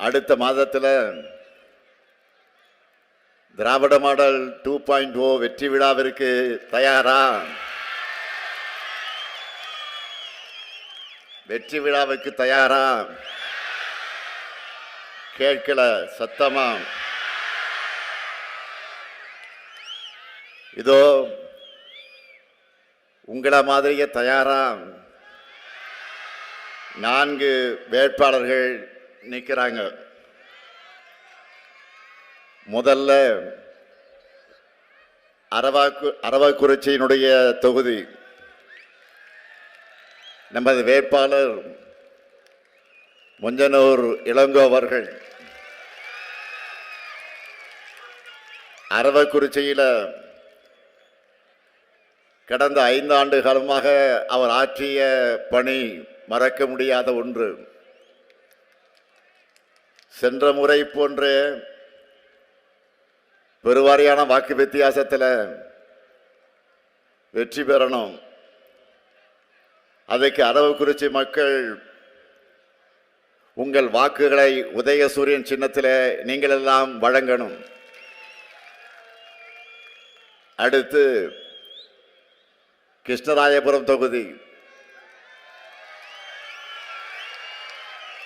அடுத்த மாதத்தில் திராவிட மாடல் 2.0 வெற்றி விழாவிற்கு தயாரா? வெற்றி விழாவுக்கு தயாரா? கேட்கல சத்தமா. இதோ உங்களை மாதிரியே தயாரா 4 வேட்பாளர்கள் நிற்கிறாங்க. முதல்ல அரவக்குறிச்சியினுடைய தொகுதி நமது வேட்பாளர் முஞ்சனூர் இளங்கோ அவர்கள். அரவக்குறிச்சியில் கடந்த 5 ஆண்டு காலமாக அவர் ஆற்றிய பணி மறக்க முடியாத ஒன்று. சென்ற முறை போன்ற பெருவாரியான வாக்கு வித்தியாசத்தில் வெற்றி பெறணும். அதுக்கு அரவக்குறிச்சி மக்கள் உங்கள் வாக்குகளை உதயசூரியன் சின்னத்தில் நீங்கள் எல்லாம் வழங்கணும். அடுத்து கிருஷ்ணராயபுரம் தொகுதி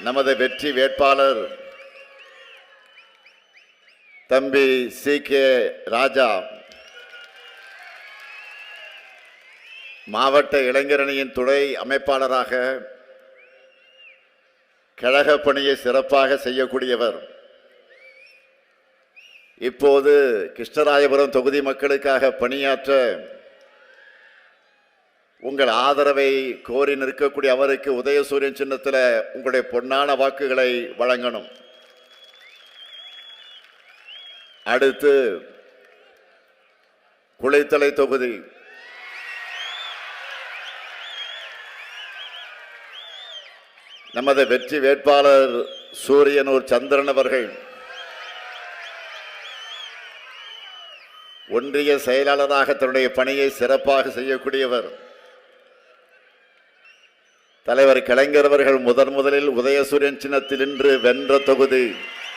நமது வெற்றி வேட்பாளர் தம்பி CK ராஜா. மாவட்ட இளைஞரணியின் துணை அமைப்பாளராக கழக பணியை சிறப்பாக செய்யக்கூடியவர். இப்போது கிருஷ்ணராயபுரம் தொகுதி மக்களுக்காக பணியாற்ற உங்கள் ஆதரவை கோரி நிற்கக்கூடிய அவருக்கு உதயசூரியன் சின்னத்தில் உங்களுடைய பொன்னான வாக்குகளை வழங்கணும். அடுத்து குளித்தலை தொகுதி நமது வெற்றி வேட்பாளர் சூரியனூர் சந்திரன் அவர்கள். ஒன்றிய செயலாளராக தன்னுடைய பணியை சிறப்பாக செய்யக்கூடியவர். தலைவர் கலைஞர் அவர்கள் முதலில் உதயசூரியன் சின்னத்தில் இன்று வென்ற தொகுதி.